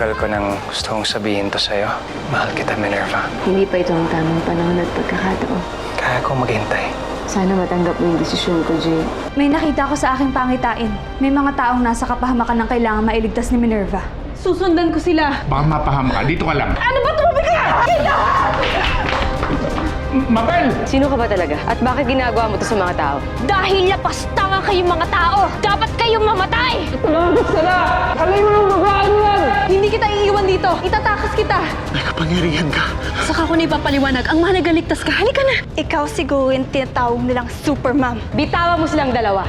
matagal ko nang gusto kong sabihin to sa'yo. Mahal kita, Minerva. Hindi pa ito ang tamang panahon at pagkakataon. Kaya ko maghintay. Sana matanggap mo yung desisyon ko, Jay. May nakita ko sa aking pangitain. May mga taong nasa kapahamakan ng kailangan mailigtas ni Minerva. Susundan ko sila. Baka mapahama ka. Dito ka lang. Ano ba tumabig ka? Mabel! Sino ka ba talaga? At bakit ginagawa mo to sa mga tao? Dahil lapastanga kayong mga tao! Dapat kayong mamatay! Hindi kita iiwan dito. Itatakas kita. May kapangyarihan ka. Saka ko na ipapaliwanag. Ang mahalaga ligtas ka. Halika na. Ikaw siguro yung tinatawag nilang Supermom. Bitawan mo silang dalawa.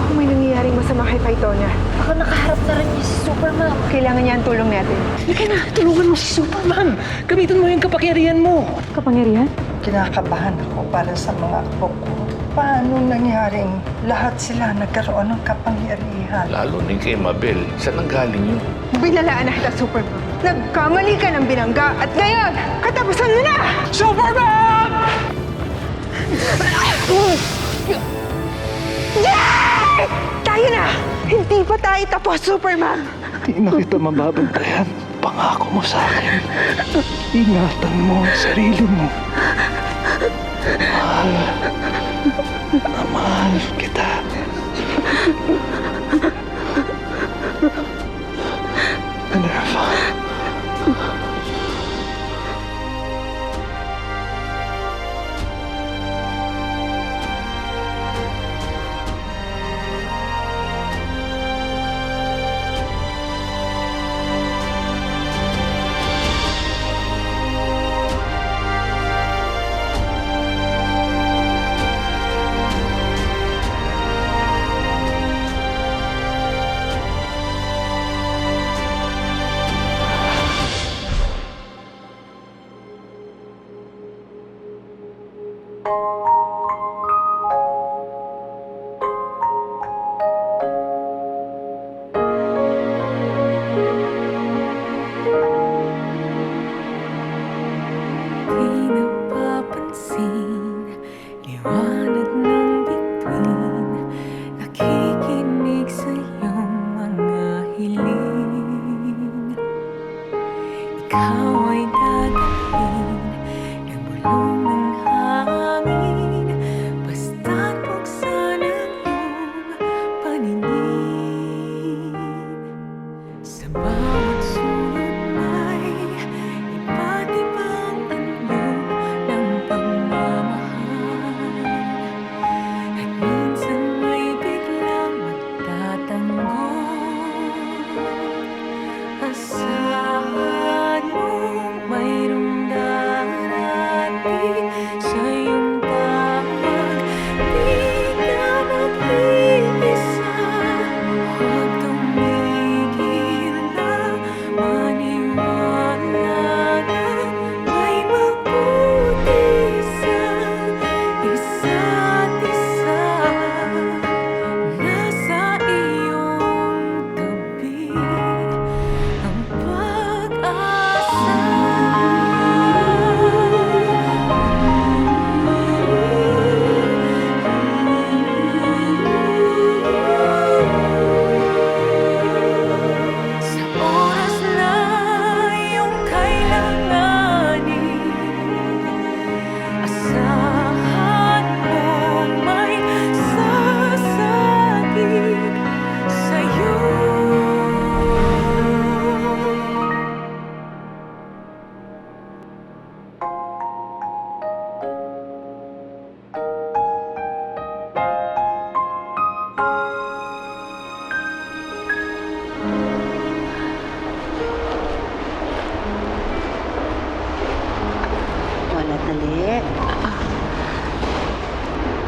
Kung may nangyayaring masama kay Paitona, Baka nakaharap na rin niya si Superman. kailangan niya ang tulong natin. Halika na, tulungan mo si Superman. Gamitin mo yung kapangyarihan mo. Kapangyarihan? Kinakabahan ako para sa mga apo ko. Paano nangyaring lahat sila nagkaroon ng kapangyarihan? Lalo ni kay Mabel. Saan ang galing yun? Binalaan na kita, Superman. Nagkamali ka ng binangga at ngayon, katapusan mo na! Superman! Yay! Tayo na! Hindi pa tayo tapos, Superman! Hindi na kita mababantayan. Pangako mo sa akin. Ingatan mo ang sarili mo. Mahal. Na mahal kita. Minerva.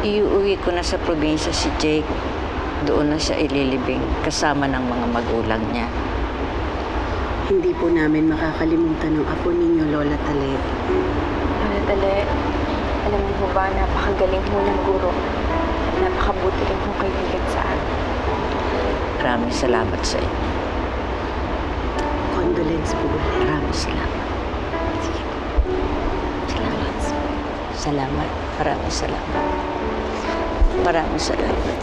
Iuwi ko na sa probinsya si Jake. Doon na siya ililibing kasama ng mga magulang niya. Hindi po namin makakalimutan ang apo ninyo, Lola Talet. Lola Tale, alam mo ho ba, napakagaling ho ng guro. At napakabuti rin ho kaibigan sa akin. Maraming salamat sa inyo. Condolence po ulit. Maraming salamat. Sige po. Salamat. Salamat. Maraming salamat. Maraming salamat.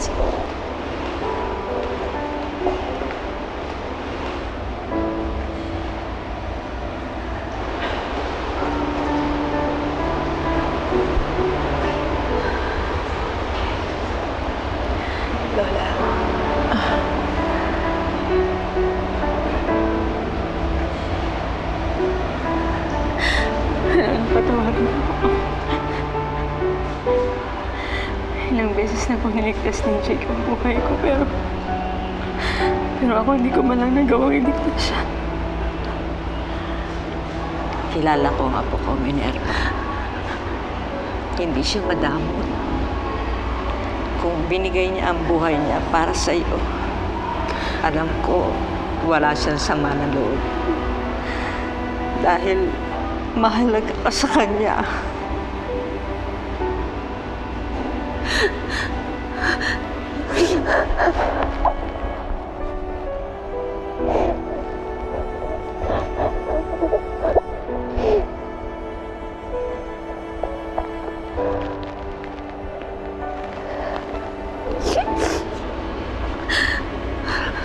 patawarin mo ako. Ilang beses na po niligtas ni Jake ang buhay ko, pero ako hindi ko man lang nagawang iligtas siya. Kilala ko ang apo ko, Minerva. Hindi siya madamot. Kung binigay niya ang buhay niya para sa iyo, alam ko wala siyang sama ng loob. Dahil mahalaga ka sa kanya.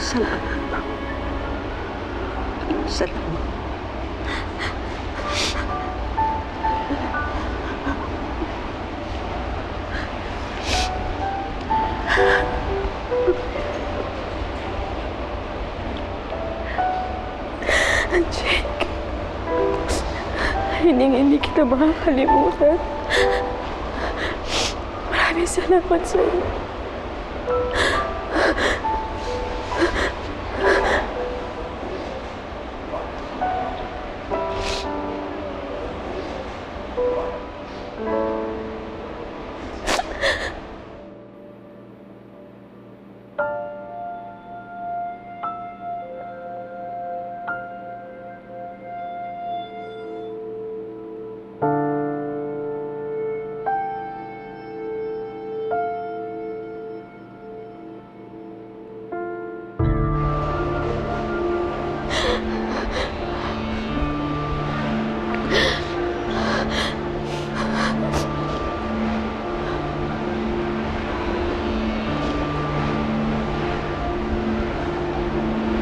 Salamat. Salamat. Jake, hindi kita makakalimutan. Maraming salamat sa iyo.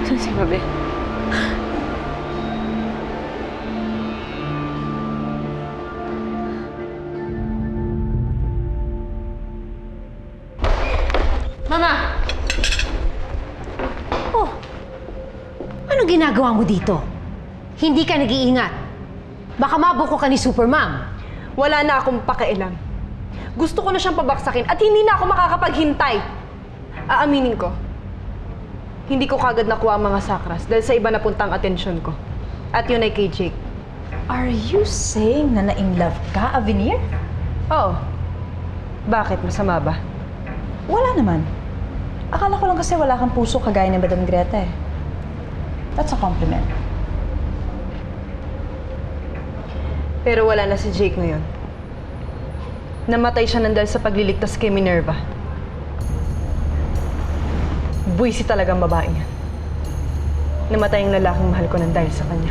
Saan si Mabel? Mama! Oh, anong ginagawa mo dito? Hindi ka nag-iingat. Baka mabuko ka ni Supermom. Wala na akong pakialam. Gusto ko na siyang pabaksakin at hindi na ako makakapaghintay. Aaminin ko, hindi ko kagad nakuha ang mga sakras dahil sa iba napuntang atensyon ko. At yun ay kay Jake. Are you saying na na-in love ka, Avenir? Oo. Bakit? Masama ba? Wala naman. Akala ko lang kasi wala kang puso kagaya ni Madam Greta eh. That's a compliment. Pero wala na si Jake ngayon. Namatay siya nang dahil sa pagliligtas kay Minerva. Buwisi talagang babae niya. Namatay ang lalaking mahal ko nang dahil sa kanya.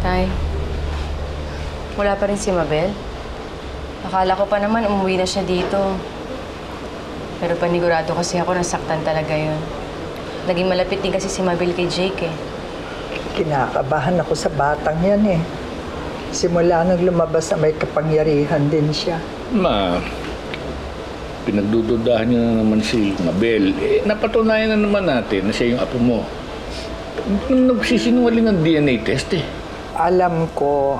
Tay, wala pa rin si Mabel. Akala ko pa naman umuwi na siya dito. Pero panigurado kasi ako nasaktan talaga yun. Naging malapit din kasi si Mabel kay Jake eh. Kinakabahan ako sa batang yan eh. Simula nang lumabas na may kapangyarihan din siya. Ma, pinagdududahan niya na naman si Mabel. Napatunayan na naman natin na siya yung apo mo. Nagsisinungaling ang DNA test eh. Alam ko,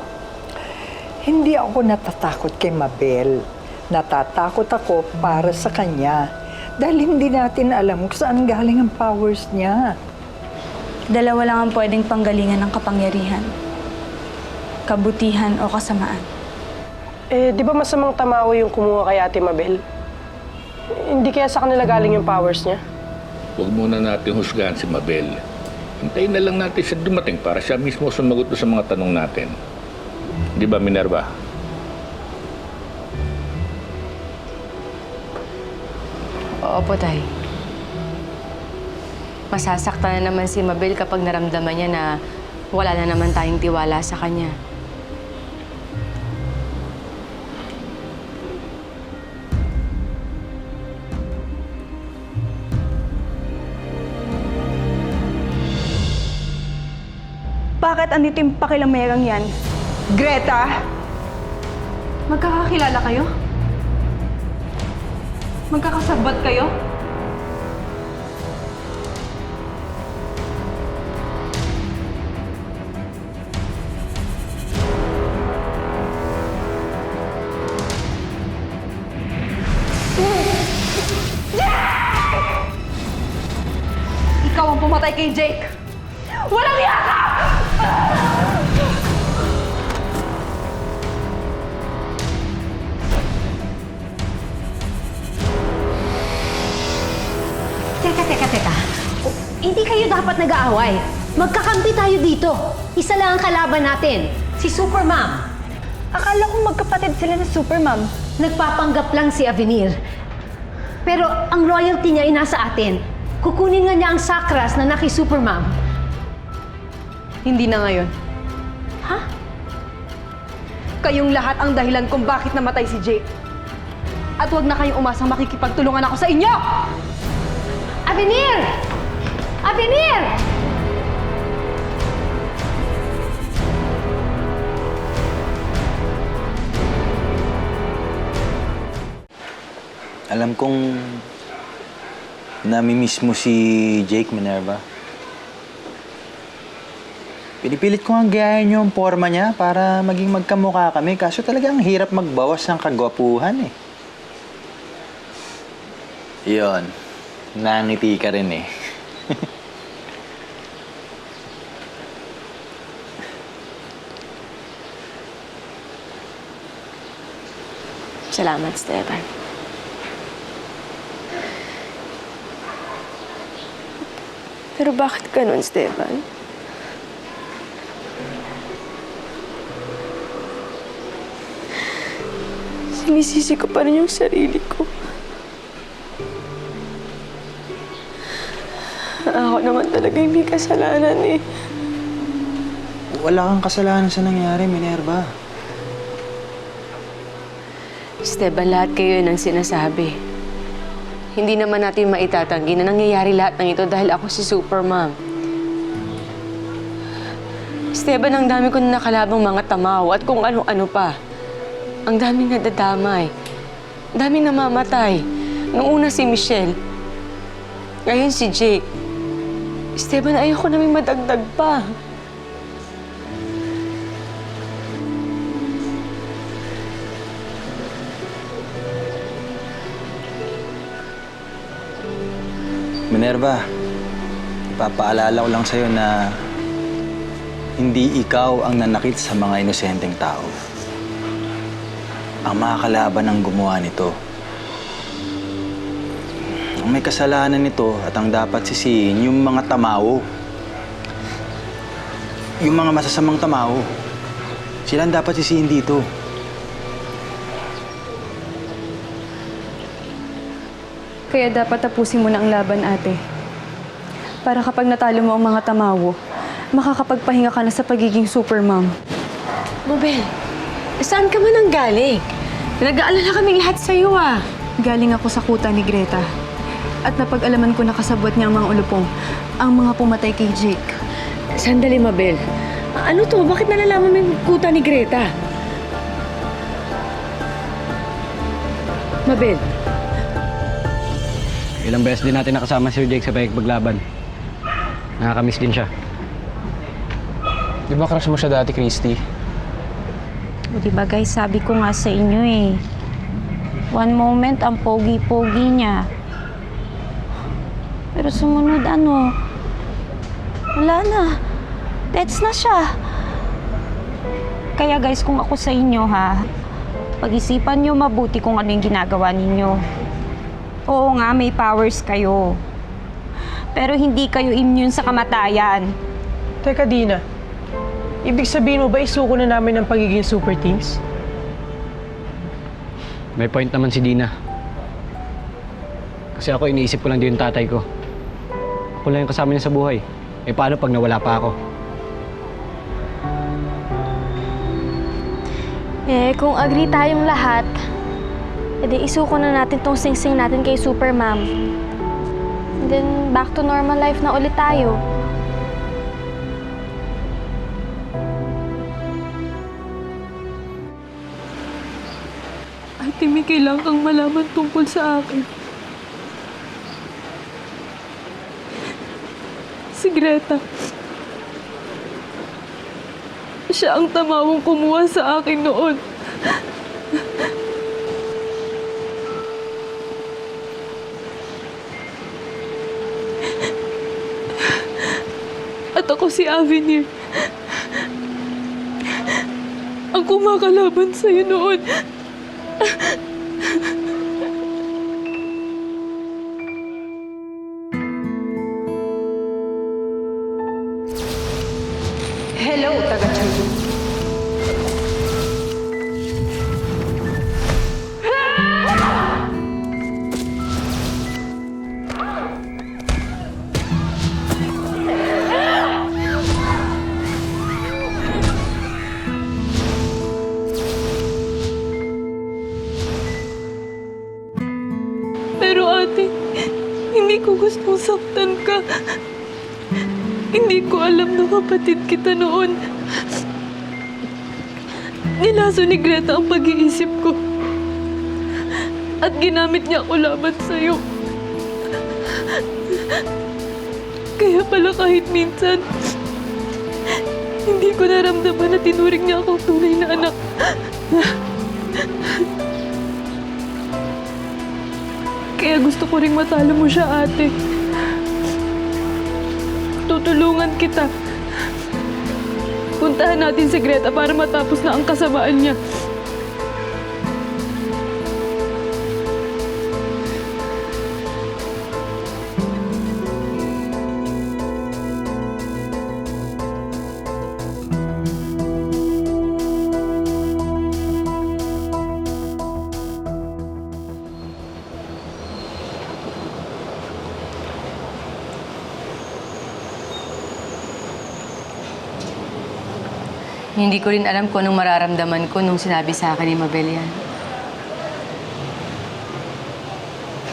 hindi ako natatakot kay Mabel. Natatakot ako para sa kanya. Dahil hindi natin alam kung saan galing ang powers niya. Dalawa lang ang pwedeng panggalingan ng kapangyarihan. Kabutihan o kasamaan. Di ba masamang tamawa yung kumuha kay Ate Mabel? Hindi kaya sa kanila galing yung powers niya? Huwag muna natin husgahan si Mabel. Hintayin na lang natin siya dumating para siya mismo sumagot sa mga tanong natin. Di ba, Minerva? Opo, Tay. Masasaktan na naman si Mabel kapag naramdaman niya na wala na naman tayong tiwala sa kanya. Bakit andito yung pakilamerang yan? Greta? Magkakakilala kayo? Magkakasabat kayo? Ikaw ang pumatay kay Jake! Walang yaka! Teka. Hindi kayo dapat nag-aaway. Magkakampi tayo dito. Isa lang ang kalaban natin, si Supermom. Akala ko magkapatid sila ni Supermom. Nagpapanggap lang si Avenir. Pero ang royalty niya ay nasa atin. Kukunin nga niya ang sakras na naki-Supermom. Hindi na ngayon. Ha? Kayong lahat ang dahilan kung bakit namatay si Jake. At huwag na kayong umasang makikipagtulungan ako sa inyo! Avenir! Avenir! Alam kong nami-miss mo si Jake, Minerva. Pinipilit ko ang gayahin yung forma niya para maging magkamukha kami. Kaso talagang hirap magbawas ng kagwapuhan eh. Yun. Nangiti ka rin eh. Salamat, Stefan. Pero bakit ganun, Stefan? Sinisisi ko pa rin yung sarili ko. Ako naman talaga hindi kasalanan eh. Wala kang kasalanan sa nangyari, Minerva. Esteban, lahat kayo yun ang sinasabi. Hindi naman natin maitatanggi na nangyayari lahat ng ito dahil ako si Supermom. Esteban, ang dami ko na nakalabang mga tamaw at kung ano-ano pa. Ang daming nadadamay. Ang daming namamatay. Noong una si Michelle. Ngayon si Jake. Esteban, ayoko namin madagdag pa. Minerva, ipapaalala ko lang sa'yo na hindi ikaw ang nanakit sa mga inosenteng tao. Ang mga kalaban ang gumawa nito. Ang may kasalanan nito at ang dapat sisihin yung mga tamaw. Yung mga masasamang tamaw. Sila ang dapat sisihin dito. Kaya dapat tapusin mo na ang laban, ate. Para kapag natalo mo ang mga tamawo, makakapagpahinga ka na sa pagiging Supermom. Mabel, saan ka man ang galing? Nag-aalala kaming lahat sa'yo ah. Galing ako sa kuta ni Greta. At napag-alaman ko na kasabwat niya ang mga ulupong, ang mga pumatay kay Jake. Sandali, Mabel. Ano to? Bakit nalalaman mo yung kuta ni Greta? Mabel. Ilang beses din natin nakasama si Jake sa paglaban. Nakakamiss din siya. Di ba crush mo siya dati, Christy? O diba guys, sabi ko nga sa inyo eh. One moment, ang pogi-pogi niya. Pero sumunod wala na. That's na siya. Kaya guys, kung ako sa inyo ha, pag-isipan niyo mabuti kung ano yung ginagawa ninyo. Oo nga, may powers kayo. Pero hindi kayo immune sa kamatayan. Teka, Dina. Ibig sabihin mo ba isuko na namin ang pagiging super teams? May point naman si Dina. Kasi ako, iniisip ko lang din yung tatay ko. Ako lang yung kasama niya sa buhay. Eh, paano pag nawala pa ako? Eh, kung agree tayong lahat, edi isuko na natin tong sing-sing natin kay Super Ma'am. And then, back to normal life na ulit tayo. Ate, may kailangan kang malaman tungkol sa akin. Si Greta. Siya ang tamawang kumuha sa akin noon. At ako si Avenir. Ang kumakalaban sa'yo noon. Hello, taga-Chandu. Pero ate, hindi ko gustong saktan ka. Hindi ko alam na kapatid kita noon. Nilaso ni Greta ang pag-iisip ko. At ginamit niya ako laban sa'yo. Kaya pala kahit minsan, hindi ko naramdaman na tinuring niya akong tunay na anak. Kaya gusto ko ring matalo mo siya, ate. Tutulungan kita. Puntahan natin si Greta para matapos na ang kasamaan niya. Hindi ko rin alam kung anong mararamdaman ko nung sinabi sa akin ni Mabel yan.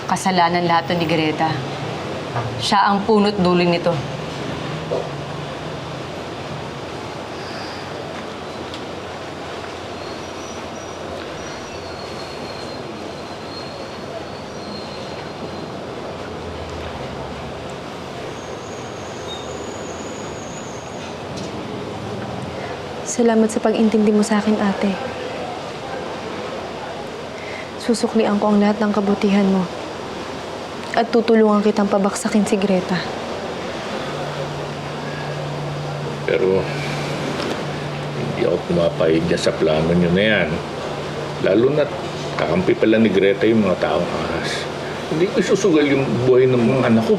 Kasalanan lahat to ni Greta. Siya ang punot dulo nito. Salamat sa pag-intindi mo sa akin, ate. Susuklian ko ang lahat ng kabutihan mo. At tutulungan kitang pabaksakin si Greta. Pero hindi ako pumapayag dyan sa plano nyo na yan. Lalo na't kakampi pala ni Greta yung mga taong ahas. Hindi ko isusugal yung buhay ng mga anak ko.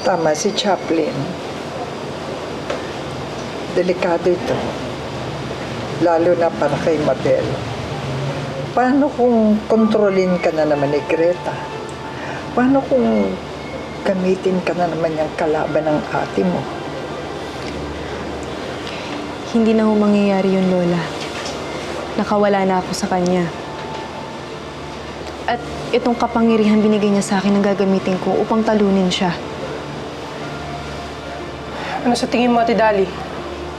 Tama si Chaplin. Delikado ito. Lalo na para kay Mabel. Paano kung kontrolin ka na naman ni Greta? Paano kung gamitin ka na naman yung kalaban ng ate mo? Hindi na ho mangyayari yun, Lola. Nakawala na ako sa kanya. At itong kapangyarihan binigay niya sa akin ang gagamitin ko upang talunin siya. Ano sa tingin mo, Ate Dali?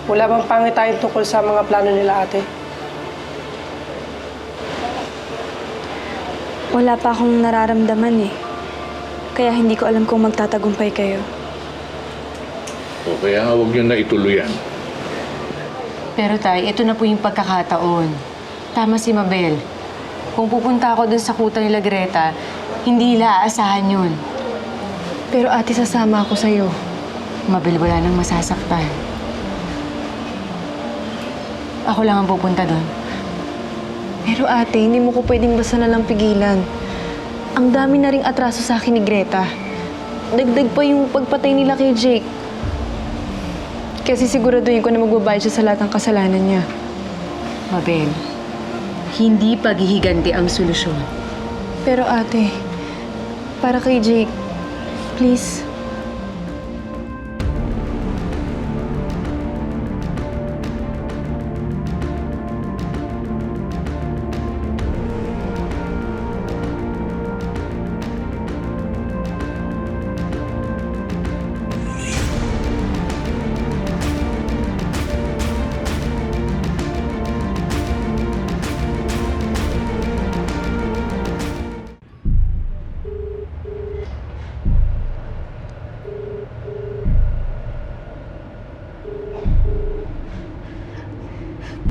Wala bang pangitayan tungkol sa mga plano nila, ate? Wala pa akong nararamdaman eh. Kaya hindi ko alam kung magtatagumpay kayo. O kaya huwag nyo na ituloy yan. Pero tay, ito na po yung pagkakataon. Tama si Mabel. Kung pupunta ako dun sa kuta nila Greta, hindi nila aasahan yun. Pero ate, sasama ako sa'yo. Mabel, wala nang masasaktan. Ako lang ang pupunta doon. Pero ate, hindi mo ko pwedeng basta na lang pigilan. Ang dami na ring atraso sa akin ni Greta. Dagdag pa yung pagpatay nila kay Jake. Kasi siguraduhin ko na magbabayad siya sa lahat ng kasalanan niya. Mabel, hindi paghihiganti ang solusyon. Pero ate, para kay Jake. Please.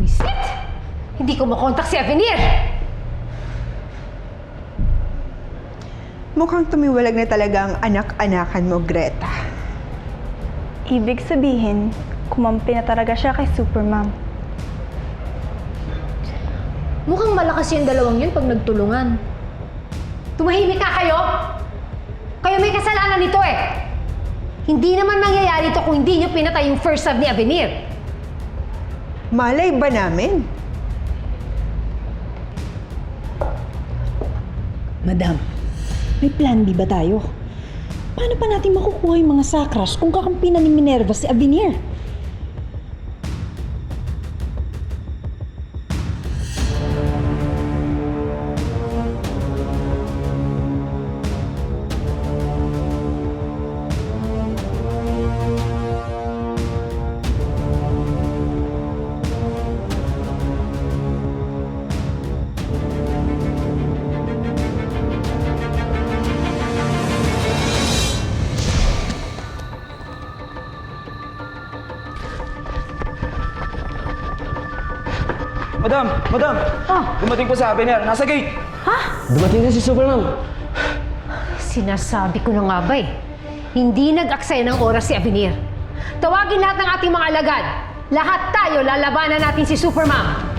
Wisit! Hindi ko makontak si Avenir! Mukhang tumiwalag na talaga ang anak-anakan mo, Greta. Ibig sabihin, kumampi na talaga siya kay Supermom. Mukhang malakas yung dalawang yun pag nagtulungan. Tumahimik ka kayo! Kayo may kasalanan nito eh! Hindi naman mangyayari ito kung hindi nyo pinatay yung first love ni Avenir. Malay ba namin? Madam, may plan B ba tayo? Paano pa natin makukuha yung mga sakras kung kakampi na ni Minerva si Avenir? Madam! Madam! Dumating po sa Avenir. Nasa gate! Dumating na si Supermom. Sinasabi ko na nga ba eh. Hindi nag-aksaya ng oras si Avenir. Tawagin lahat ng ating mga alagad. Lahat tayo lalabanan natin si Supermom.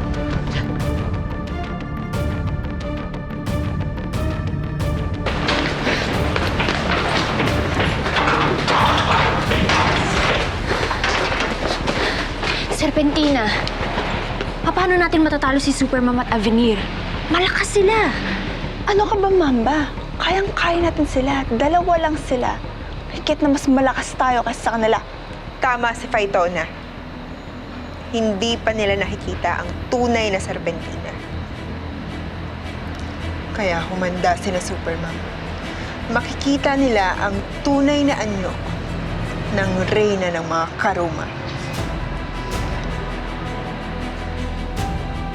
Serpentina, paano natin matatalo si Supermom at Avenir? Malakas sila. Ano ka ba, Mamba? Kayang-kaya natin sila. Dalawa lang sila. Higit na mas malakas tayo kaysa sa kanila. Tama si Phytona. Hindi pa nila nakikita ang tunay na Serpentina. Kaya humanda sila Supermom. Makikita nila ang tunay na anyo ng reyna ng mga Karuma.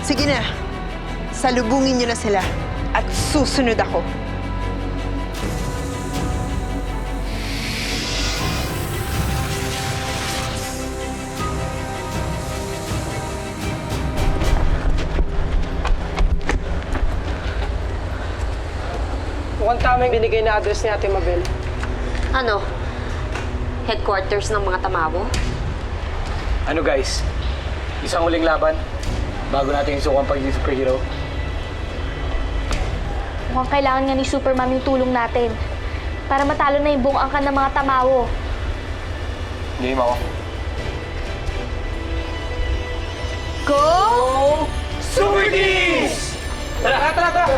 Sige na, salubungin niyo na sila at susunod ako. Mukhang tama yung binigay na address ni Ate Mabel. Ano? Headquarters ng mga Tamawo? Ano guys? Isang huling laban bago natin isukang pagiging superhero. Mukhang kailangan nga ni Supermom yung tulong natin para matalo na yung buong angkan ng mga Tamawo. Game ako. Go! Super Teams! Tara, tara, tara!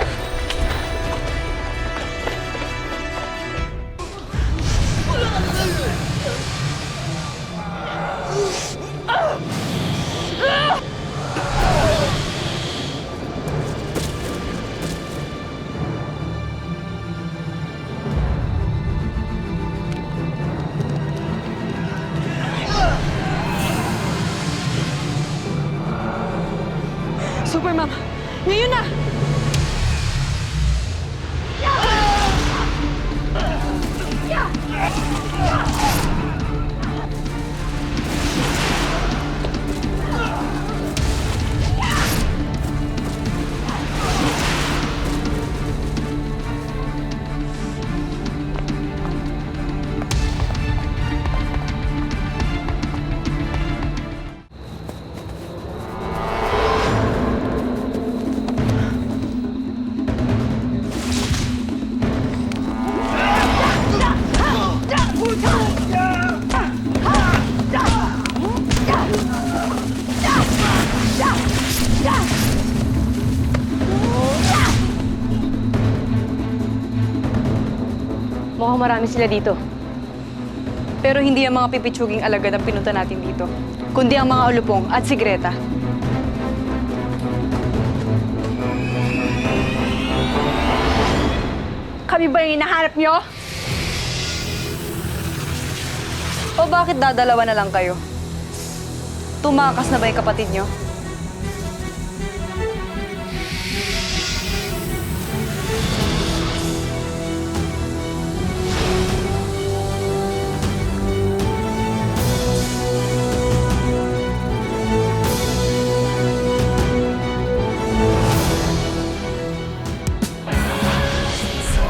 Supermom, ngayon na! marami sila dito. Pero hindi ang mga pipitsuging alagad ang pinunta natin dito, kundi ang mga ulupong at si Greta. Kami ba yung hinahanap nyo? O bakit dadalawa na lang kayo? Tumakas na ba yung kapatid nyo?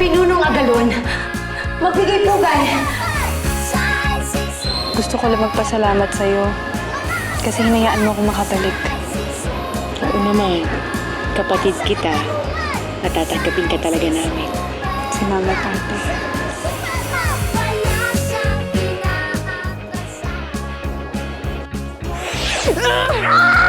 Pinunong agalon! Magbigay pugay! Gusto ko lang magpasalamat sa'yo kasi hinayaan mo ako makabalik. Oo naman, kapatid kita, matatanggapin ka talaga namin. Salamat, Ate. Ah!